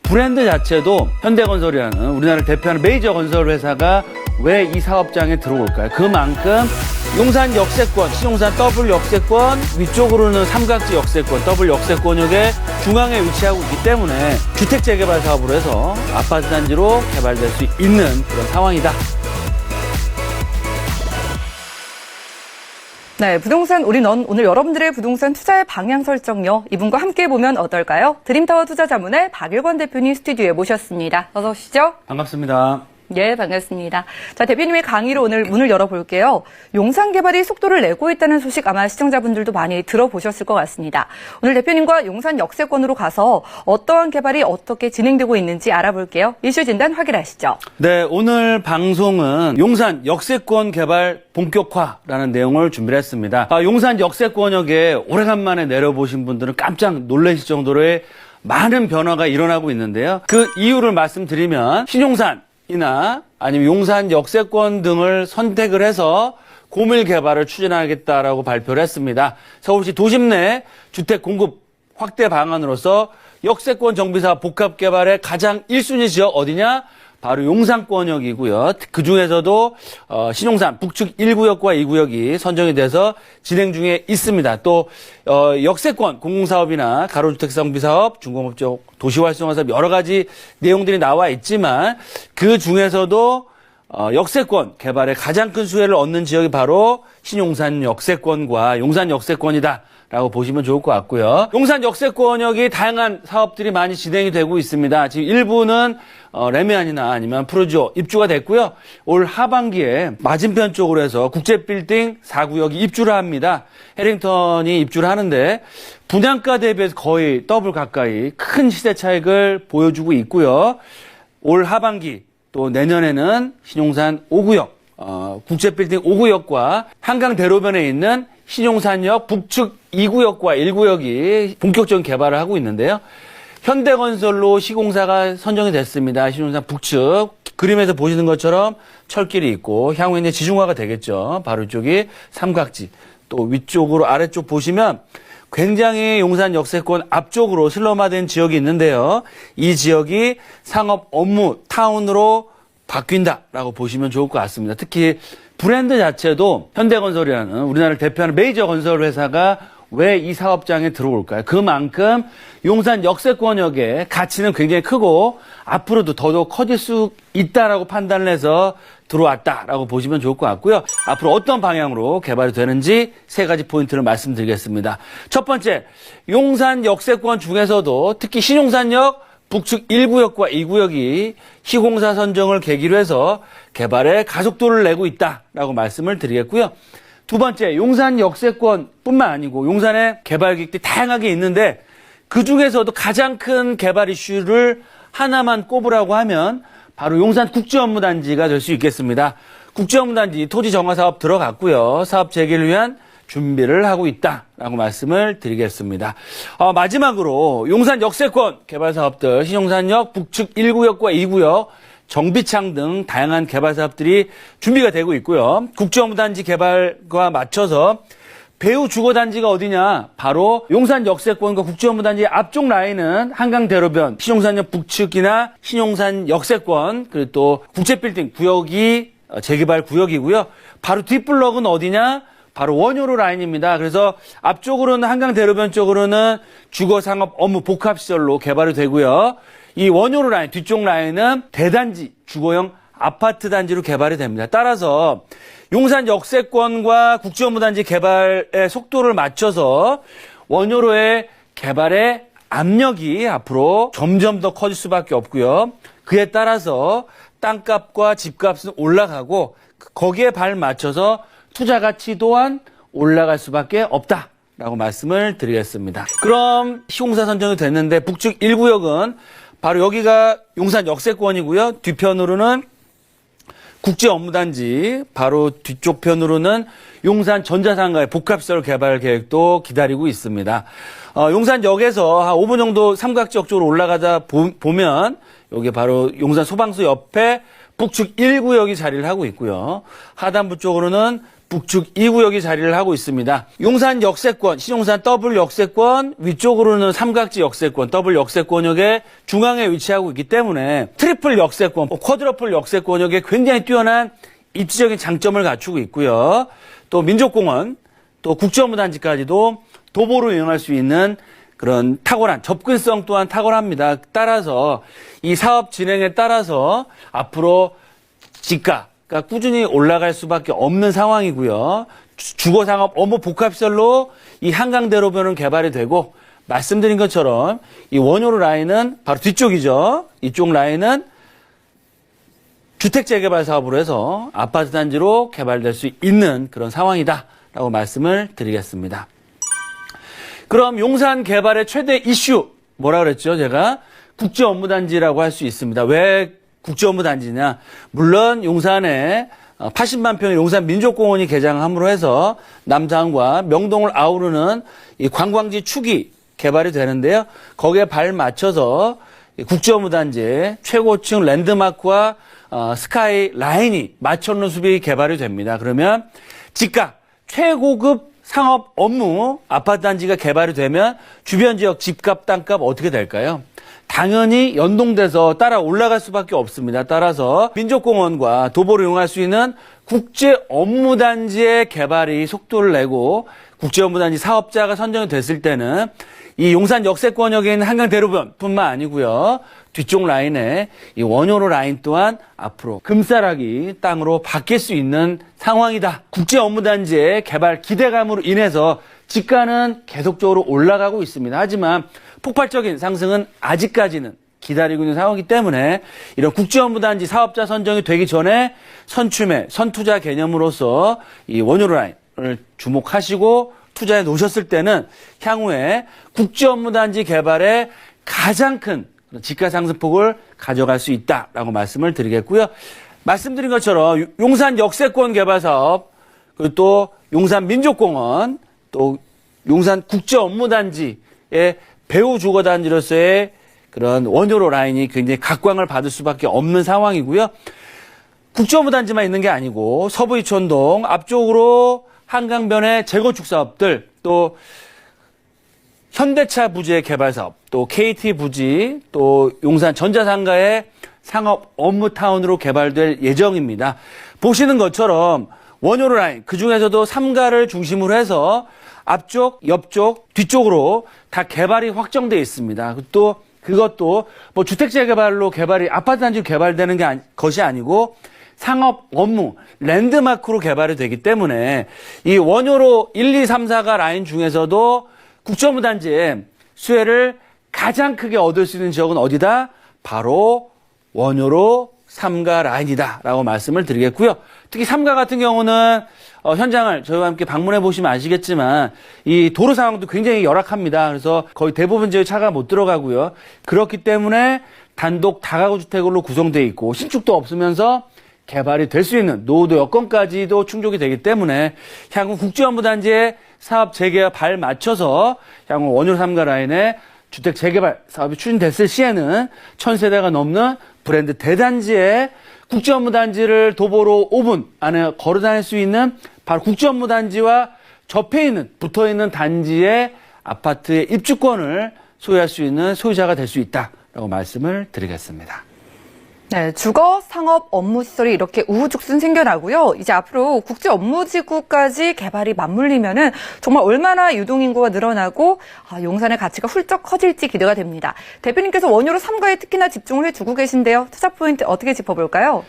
브랜드 자체도 현대건설이라는 우리나라를 대표하는 메이저 건설 회사가 왜 이 사업장에 들어올까요? 그만큼 용산 역세권, 신용산 더블 역세권, 위쪽으로는 삼각지 역세권, 더블 역세권역의 중앙에 위치하고 있기 때문에 주택 재개발 사업으로 해서 아파트 단지로 개발될 수 있는 그런 상황이다. 네, 부동산 올인원 오늘 여러분들의 부동산 투자의 방향 설정요. 이분과 함께 보면 어떨까요? 드림타워 투자자문의 박일권 대표님 스튜디오에 모셨습니다. 어서 오시죠. 반갑습니다. 예, 반갑습니다. 자, 대표님의 강의로 오늘 문을 열어볼게요. 용산 개발이 속도를 내고 있다는 소식 아마 시청자분들도 많이 들어보셨을 것 같습니다. 오늘 대표님과 용산 역세권으로 가서 어떠한 개발이 어떻게 진행되고 있는지 알아볼게요. 이슈 진단 확인하시죠. 네, 오늘 방송은 용산 역세권 개발 본격화라는 내용을 준비를 했습니다. 용산 역세권역에 오래간만에 내려보신 분들은 깜짝 놀라실 정도로의 많은 변화가 일어나고 있는데요. 그 이유를 말씀드리면 신용산이나 아니면 용산 역세권 등을 선택을 해서 고밀 개발을 추진하겠다라고 발표를 했습니다. 서울시 도심 내 주택 공급 확대 방안으로서 역세권 정비사업 복합 개발의 가장 1순위 지역 어디냐? 바로 용산권역이고요. 그 중에서도 신용산 북측 1구역과 2구역이 선정이 돼서 진행 중에 있습니다. 또 역세권 공공사업이나 가로주택 정비사업, 중공업적 도시활성화사업 여러 가지 내용들이 나와 있지만 그 중에서도 역세권 개발에 가장 큰 수혜를 얻는 지역이 바로 신용산 역세권과 용산 역세권이다. 라고 보시면 좋을 것 같고요. 용산 역세권역이 다양한 사업들이 많이 진행이 되고 있습니다. 지금 일부는 레미안이나 아니면 프로지오 입주가 됐고요. 올 하반기에 맞은편 쪽으로 해서 국제빌딩 4구역이 입주를 합니다. 해링턴이 입주를 하는데 분양가 대비해서 거의 더블 가까이 큰 시세 차익을 보여주고 있고요. 올 하반기 또 내년에는 신용산 5구역, 국제빌딩 5구역과 한강대로변에 있는 신용산역 북측 2구역과 1구역이 본격적인 개발을 하고 있는데요. 현대건설로 시공사가 선정이 됐습니다. 신용산 북측. 그림에서 보시는 것처럼 철길이 있고 향후 이제 지중화가 되겠죠. 바로 이쪽이 삼각지. 또 위쪽으로 아래쪽 보시면 굉장히 용산 역세권 앞쪽으로 슬럼화된 지역이 있는데요. 이 지역이 상업 업무 타운으로 바뀐다라고 보시면 좋을 것 같습니다. 특히 브랜드 자체도 현대건설이라는 우리나라를 대표하는 메이저 건설 회사가 왜 이 사업장에 들어올까요? 그만큼 용산 역세권역의 가치는 굉장히 크고 앞으로도 더더욱 커질 수 있다라고 판단을 해서 들어왔다라고 보시면 좋을 것 같고요. 앞으로 어떤 방향으로 개발이 되는지 세 가지 포인트를 말씀드리겠습니다. 첫 번째, 용산 역세권 중에서도 특히 신용산역 북측 1구역과 2구역이 시공사 선정을 계기로 해서 개발에 가속도를 내고 있다라고 말씀을 드리겠고요. 두 번째, 용산 역세권뿐만 아니고 용산의 개발 계획들이 다양하게 있는데 그중에서도 가장 큰 개발 이슈를 하나만 꼽으라고 하면 바로 용산 국제업무단지가 될 수 있겠습니다. 국제업무단지 토지 정화 사업 들어갔고요. 사업 재개를 위한 준비를 하고 있다라고 말씀을 드리겠습니다. 마지막으로 용산 역세권 개발 사업들 신용산역 북측 1구역과 2구역 정비창 등 다양한 개발 사업들이 준비가 되고 있고요. 국제업무단지 개발과 맞춰서 배후 주거단지가 어디냐? 바로 용산 역세권과 국제업무단지 앞쪽 라인은 한강대로변 신용산역 북측이나 신용산 역세권 그리고 또 국제빌딩 구역이 재개발 구역이고요. 바로 뒷블럭은 어디냐? 바로 원효로 라인입니다. 그래서 앞쪽으로는 한강대로변 쪽으로는 주거상업 업무 복합시설로 개발이 되고요. 이 원효로 라인, 뒤쪽 라인은 대단지, 주거형 아파트 단지로 개발이 됩니다. 따라서 용산 역세권과 국제업무단지 개발의 속도를 맞춰서 원효로의 개발의 압력이 앞으로 점점 더 커질 수밖에 없고요. 그에 따라서 땅값과 집값은 올라가고 거기에 발맞춰서 투자 가치 또한 올라갈 수밖에 없다라고 말씀을 드리겠습니다. 그럼 시공사 선정이 됐는데 북측 1구역은 바로 여기가 용산 역세권이고요. 뒤편으로는 국제업무단지, 바로 뒤쪽 편으로는 용산 전자상가의 복합시설 개발 계획도 기다리고 있습니다. 용산역에서 한 5분 정도 삼각지역 쪽으로 올라가다 보면 여기 바로 용산 소방서 옆에 북측 1구역이 자리를 하고 있고요. 하단부 쪽으로는 북측 2구역이 자리를 하고 있습니다. 용산 역세권, 신용산 더블 역세권, 위쪽으로는 삼각지 역세권, 더블 역세권역의 중앙에 위치하고 있기 때문에 트리플 역세권, 쿼드러플 역세권역에 굉장히 뛰어난 입지적인 장점을 갖추고 있고요. 또 민족공원, 또 국제업무단지까지도 도보로 이용할 수 있는 그런 탁월한 접근성 또한 탁월합니다. 따라서 이 사업 진행에 따라서 앞으로 지가가 꾸준히 올라갈 수밖에 없는 상황이고요. 주거상업 업무 복합시설로 이 한강대로변은 개발이 되고 말씀드린 것처럼 이 원효로 라인은 바로 뒤쪽이죠. 이쪽 라인은 주택 재개발 사업으로 해서 아파트 단지로 개발될 수 있는 그런 상황이다라고 말씀을 드리겠습니다. 그럼 용산 개발의 최대 이슈 뭐라 그랬죠? 제가 국제업무단지라고 할 수 있습니다. 왜 국제업무단지냐? 물론 용산에 80만 평의 용산 민족공원이 개장함으로 해서 남산과 명동을 아우르는 이 관광지 축이 개발이 되는데요. 거기에 발 맞춰서 국제업무단지의 최고층 랜드마크와 스카이 라인이 맞춰놓은 숲이 개발이 됩니다. 그러면 지가 최고급 상업 업무 아파트 단지가 개발이 되면 주변 지역 집값, 땅값 어떻게 될까요? 당연히 연동돼서 따라 올라갈 수밖에 없습니다. 따라서 민족공원과 도보를 이용할 수 있는 국제업무단지의 개발이 속도를 내고 국제업무단지 사업자가 선정이 됐을 때는 이 용산 역세권역에 있는 한강대로변뿐만 아니고요. 뒤쪽 라인에 이 원효로 라인 또한 앞으로 금싸라기 땅으로 바뀔 수 있는 상황이다. 국제업무단지의 개발 기대감으로 인해서 지가는 계속적으로 올라가고 있습니다. 하지만 폭발적인 상승은 아직까지는 기다리고 있는 상황이기 때문에 이런 국제업무단지 사업자 선정이 되기 전에 선취매, 선투자 개념으로서 이 원효로 라인을 주목하시고 투자해 놓으셨을 때는 향후에 국제업무단지 개발에 가장 큰 지가 상승폭을 가져갈 수 있다라고 말씀을 드리겠고요. 말씀드린 것처럼 용산 역세권 개발 사업, 그리고 또 용산 민족공원, 또 용산 국제업무단지의 배후 주거단지로서의 그런 원효로 라인이 굉장히 각광을 받을 수밖에 없는 상황이고요. 국제업무단지만 있는 게 아니고 서부 이촌동 앞쪽으로 한강변의 재건축 사업들, 또 현대차 부지의 개발 사업, 또 KT 부지, 또 용산 전자상가의 상업 업무타운으로 개발될 예정입니다. 보시는 것처럼 원효로 라인, 그중에서도 3가를 중심으로 해서 앞쪽, 옆쪽, 뒤쪽으로 다 개발이 확정되어 있습니다. 또 그것도 뭐 주택 재개발로 개발이 아파트 단지로 개발되는 것이 아니고 상업 업무, 랜드마크로 개발이 되기 때문에 이 원효로 1, 2, 3, 4가 라인 중에서도 국제업무단지의 수혜를 가장 크게 얻을 수 있는 지역은 어디다? 바로 원효로 3가 라인이다라고 말씀을 드리겠고요. 특히 3가 같은 경우는 현장을 저희와 함께 방문해 보시면 아시겠지만 이 도로 상황도 굉장히 열악합니다. 그래서 거의 대부분 지역에 차가 못 들어가고요. 그렇기 때문에 단독 다가구 주택으로 구성되어 있고 신축도 없으면서 개발이 될 수 있는 노후도 여건까지도 충족이 되기 때문에 향후 국제업무단지의 사업 재개와 발 맞춰서 향후 원효로 3가 라인의 주택 재개발 사업이 추진됐을 시에는 1000세대가 넘는 브랜드 대단지에 국제업무단지를 도보로 5분 안에 걸어 다닐 수 있는 바로 국제업무단지와 접해 있는, 붙어 있는 단지의 아파트의 입주권을 소유할 수 있는 소유자가 될 수 있다라고 말씀을 드리겠습니다. 네, 주거, 상업, 업무 시설이 이렇게 우후죽순 생겨나고요. 이제 앞으로 국제 업무지구까지 개발이 맞물리면은 정말 얼마나 유동인구가 늘어나고 용산의 가치가 훌쩍 커질지 기대가 됩니다. 대표님께서 원효로 3가에 특히나 집중을 해주고 계신데요. 투자 포인트 어떻게 짚어볼까요?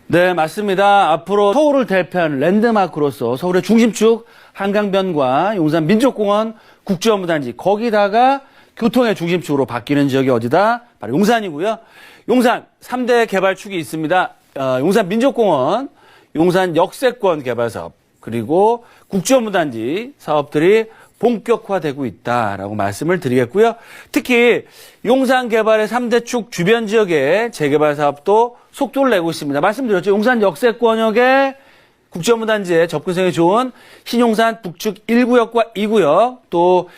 네, 맞습니다. 앞으로 서울을 대표하는 랜드마크로서 서울의 중심축 한강변과 용산 민족공원 국제업무단지 거기다가 교통의 중심축으로 바뀌는 지역이 어디다? 바로 용산이고요. 용산 3대 개발축이 있습니다. 용산 민족공원, 용산 역세권 개발 사업, 그리고 국제업무단지 사업들이 본격화되고 있다라고 말씀을 드리겠고요. 특히 용산 개발의 3대 축 주변 지역의 재개발 사업도 속도를 내고 있습니다. 말씀드렸죠. 용산 역세권역의 국제업무단지에 접근성이 좋은 신용산 북측 1구역과 2구역, 또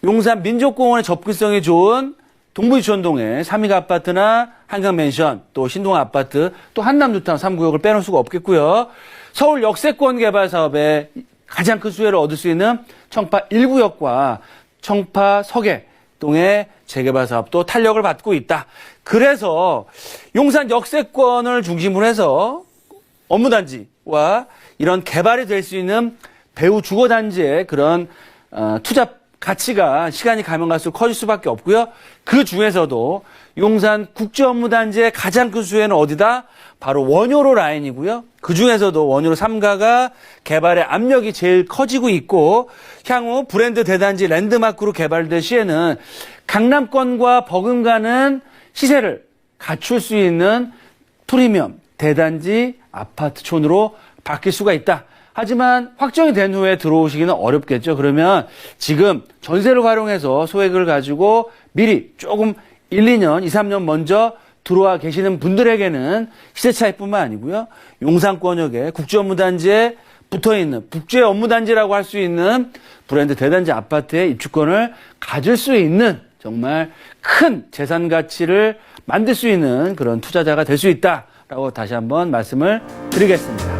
용산 민족공원의 접근성이 좋은 동부이촌동의 삼익 아파트나 한강맨션, 또 신동 아파트, 또 한남뉴타운 3구역을 빼놓을 수가 없겠고요. 서울 역세권 개발 사업에 가장 큰 수혜를 얻을 수 있는 청파 1구역과 청파 서계동의 재개발 사업도 탄력을 받고 있다. 그래서 용산 역세권을 중심으로 해서 업무단지와 이런 개발이 될 수 있는 배후 주거단지의 그런 투자 가치가 시간이 가면 갈수록 커질 수밖에 없고요. 그 중에서도 용산 국제업무단지의 가장 큰 수혜는 어디다? 바로 원효로 라인이고요. 그 중에서도 원효로 3가가 개발의 압력이 제일 커지고 있고 향후 브랜드 대단지 랜드마크로 개발될 시에는 강남권과 버금가는 시세를 갖출 수 있는 프리미엄 대단지 아파트촌으로 바뀔 수가 있다. 하지만 확정이 된 후에 들어오시기는 어렵겠죠. 그러면 지금 전세를 활용해서 소액을 가지고 미리 조금 1, 2년, 2, 3년 먼저 들어와 계시는 분들에게는 시세 차이뿐만 아니고요. 용산권역에 국제업무단지에 붙어있는 국제업무단지라고 할 수 있는 브랜드 대단지 아파트의 입주권을 가질 수 있는 정말 큰 재산 가치를 만들 수 있는 그런 투자자가 될 수 있다라고 다시 한번 말씀을 드리겠습니다.